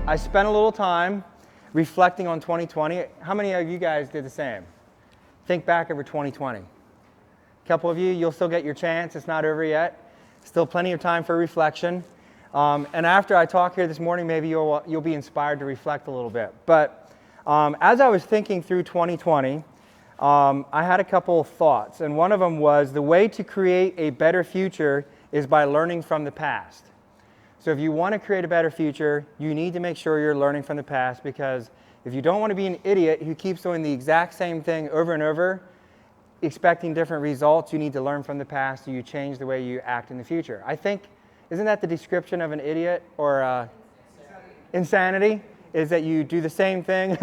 I spent a little time reflecting on 2020. How many of you guys did the same? Think back over 2020. A couple of you, you'll still get your chance. It's not over yet. Still plenty of time for reflection. And after I talk here this morning, maybe you'll be inspired to reflect a little bit. But as I was thinking through 2020, I had a couple of thoughts. And one of them was the way to create a better future is by learning from the past. So if you want to create a better future, you need to make sure you're learning from the past, because if you don't want to be an idiot who keeps doing the exact same thing over and over, expecting different results, you need to learn from the past, so you change the way you act in the future. I think, isn't that the description of an idiot or insanity? Is that you do the same thing.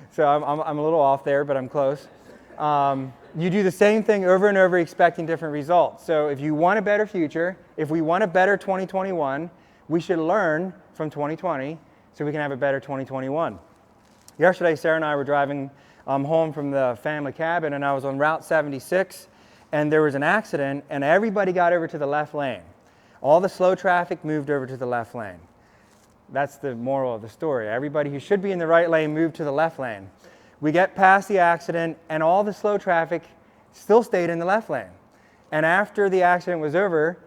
So I'm a little off there, but I'm close. You do the same thing over and over expecting different results. So if you want a better future, if we want a better 2021, we should learn from 2020 so we can have a better 2021. Yesterday, Sarah and I were driving home from the family cabin, and I was on Route 76, and there was an accident, and everybody got over to the left lane. All the slow traffic moved over to the left lane. That's the moral of the story. Everybody who should be in the right lane moved to the left lane. We get past the accident, and all the slow traffic still stayed in the left lane. And after the accident was over,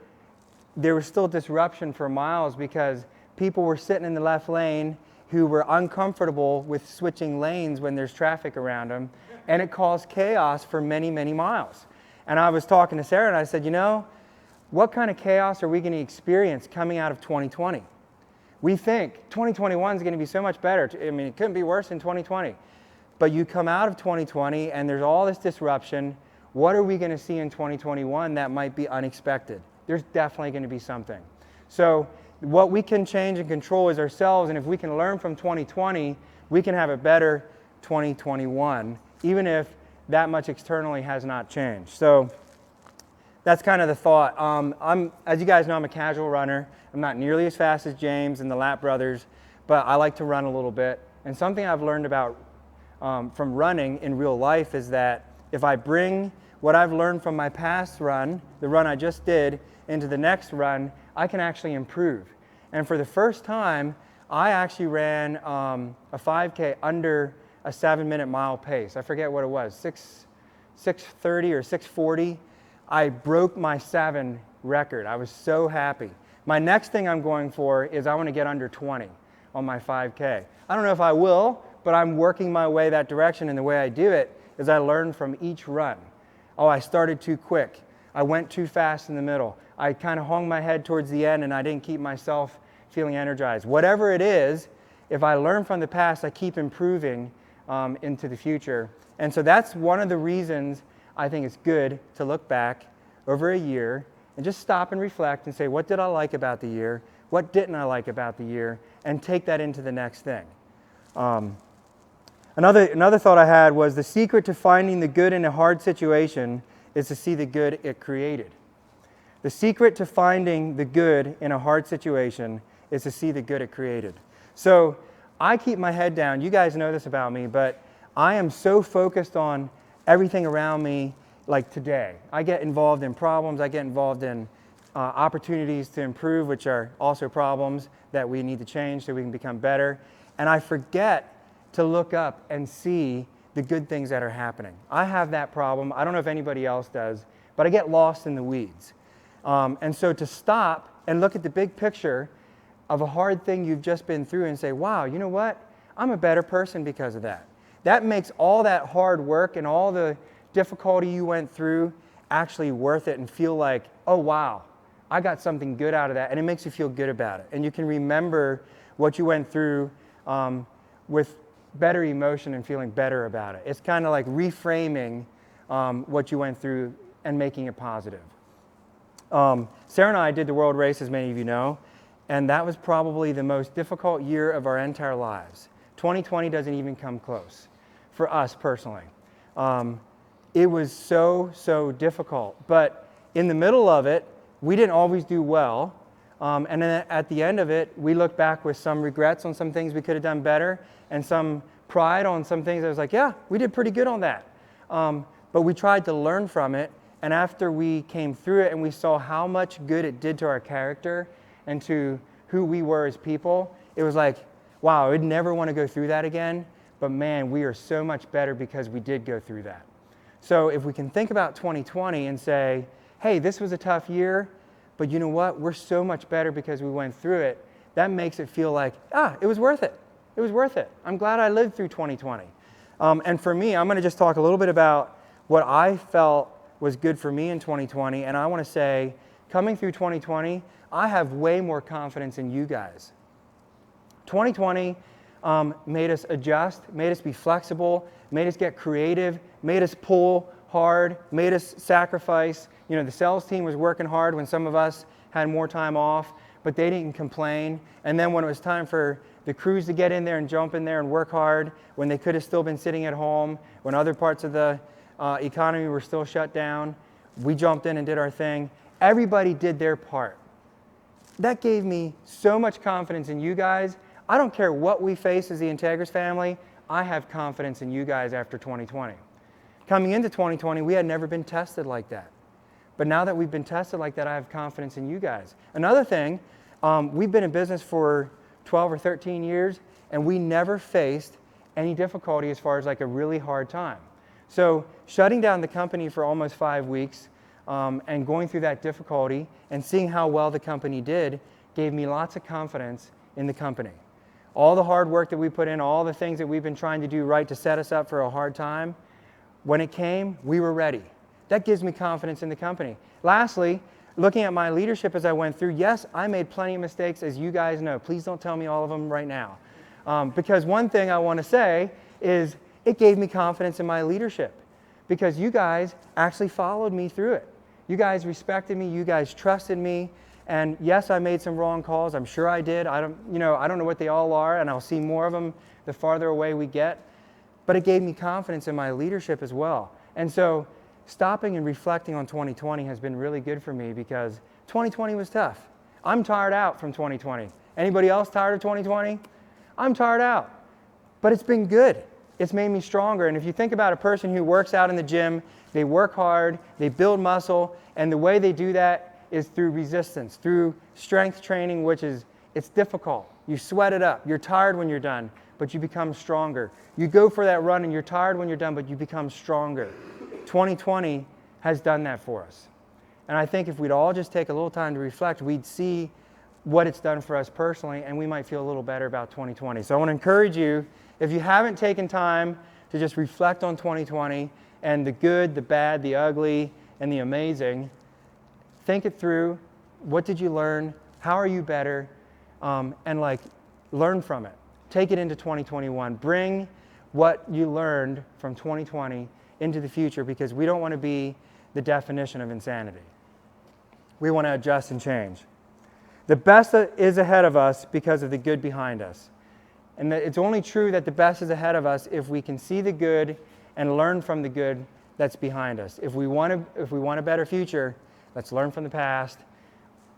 there was still disruption for miles because people were sitting in the left lane who were uncomfortable with switching lanes when there's traffic around them, and it caused chaos for many, many miles. And I was talking to Sarah and I said, you know, what kind of chaos are we going to experience coming out of 2020? We think 2021 is going to be so much better. I mean, it couldn't be worse than 2020. But you come out of 2020 and there's all this disruption. What are we going to see in 2021 that might be unexpected? There's definitely going to be something. So what we can change and control is ourselves, and if we can learn from 2020, we can have a better 2021, even if that much externally has not changed. So that's kind of the thought. As you guys know, I'm a casual runner. I'm not nearly as fast as James and the Lap brothers, but I like to run a little bit. And something I've learned about from running in real life is that if I bring what I've learned from my past run, the run I just did, into the next run, I can actually improve. And for the first time, I actually ran a 5K under a 7-minute mile pace. I forget what it was, 6:30 or 6:40. I broke my 7 record. I was so happy. My next thing I'm going for is I want to get under 20 on my 5K. I don't know if I will, but I'm working my way that direction, and the way I do it is I learn from each run. Oh, I started too quick. I went too fast in the middle. I kind of hung my head towards the end and I didn't keep myself feeling energized. Whatever it is, if I learn from the past, I keep improving into the future. And so that's one of the reasons I think it's good to look back over a year and just stop and reflect and say, what did I like about the year? What didn't I like about the year? And take that into the next thing. Another thought I had was the secret to finding the good in a hard situation is to see the good it created. The secret to finding the good in a hard situation is to see the good it created. So I keep my head down. You guys know this about me, but I am so focused on everything around me, like today. I get involved in problems. I get involved in opportunities to improve, which are also problems that we need to change so we can become better. And I forget to look up and see the good things that are happening. I have that problem. I don't know if anybody else does, but I get lost in the weeds. And so to stop and look at the big picture of a hard thing you've just been through and say, wow, you know what? I'm a better person because of that. That makes all that hard work and all the difficulty you went through actually worth it, and feel like, oh wow, I got something good out of that, and it makes you feel good about it. And you can remember what you went through with better emotion and feeling better about it. It's kind of like reframing what you went through and making it positive. Sarah and I did the World Race, as many of you know, and that was probably the most difficult year of our entire lives. 2020 doesn't even come close for us personally. It was so difficult, but in the middle of it, we didn't always do well. And then at the end of it, we look back with some regrets on some things we could have done better, and some pride on some things. I was like, yeah, we did pretty good on that. But we tried to learn from it, and after we came through it and we saw how much good it did to our character and to who we were as people, it was like, wow, I would never want to go through that again, but man, we are so much better because we did go through that. So if we can think about 2020 and say, hey, this was a tough year, but you know what? We're so much better because we went through it. That makes it feel like, it was worth it. It was worth it. I'm glad I lived through 2020. And for me, I'm going to just talk a little bit about what I felt was good for me in 2020. And I want to say, coming through 2020, I have way more confidence in you guys. 2020 made us adjust, made us be flexible, made us get creative, made us pull hard, made us sacrifice. You know, the sales team was working hard when some of us had more time off, but they didn't complain. And then when it was time for the crews to get in there and jump in there and work hard, when they could have still been sitting at home, when other parts of the economy were still shut down, we jumped in and did our thing. Everybody did their part. That gave me so much confidence in you guys. I don't care what we face as the Integris family, I have confidence in you guys after 2020. Coming into 2020, we had never been tested like that. But now that we've been tested like that, I have confidence in you guys. Another thing, we've been in business for 12 or 13 years, and we never faced any difficulty as far as like a really hard time. So shutting down the company for almost 5 weeks and going through that difficulty and seeing how well the company did gave me lots of confidence in the company. All the hard work that we put in, all the things that we've been trying to do right to set us up for a hard time, when it came, we were ready. That gives me confidence in the company. Lastly, looking at my leadership as I went through, yes, I made plenty of mistakes, as you guys know. Please don't tell me all of them right now. Because one thing I want to say is it gave me confidence in my leadership because you guys actually followed me through it. You guys respected me. You guys trusted me. And yes, I made some wrong calls. I'm sure I did. I don't know what they all are, and I'll see more of them the farther away we get. But it gave me confidence in my leadership as well. And so stopping and reflecting on 2020 has been really good for me because 2020 was tough. I'm tired out from 2020. Anybody else tired of 2020? I'm tired out. But it's been good. It's made me stronger. And if you think about a person who works out in the gym, they work hard, they build muscle, and the way they do that is through resistance, through strength training, which is, it's difficult. You sweat it up. You're tired when you're done, but you become stronger. You go for that run and you're tired when you're done, but you become stronger. 2020 has done that for us. And I think if we'd all just take a little time to reflect, we'd see what it's done for us personally, and we might feel a little better about 2020. So I want to encourage you, if you haven't taken time to just reflect on 2020 and the good, the bad, the ugly, and the amazing, think it through. What did you learn? How are you better? And learn from it. Take it into 2021. Bring what you learned from 2020 into the future because we don't want to be the definition of insanity. We want to adjust and change. The best is ahead of us because of the good behind us. And it's only true that the best is ahead of us if we can see the good and learn from the good that's behind us. If we want a better future, let's learn from the past.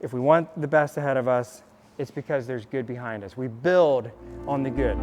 If we want the best ahead of us, it's because there's good behind us. We build on the good.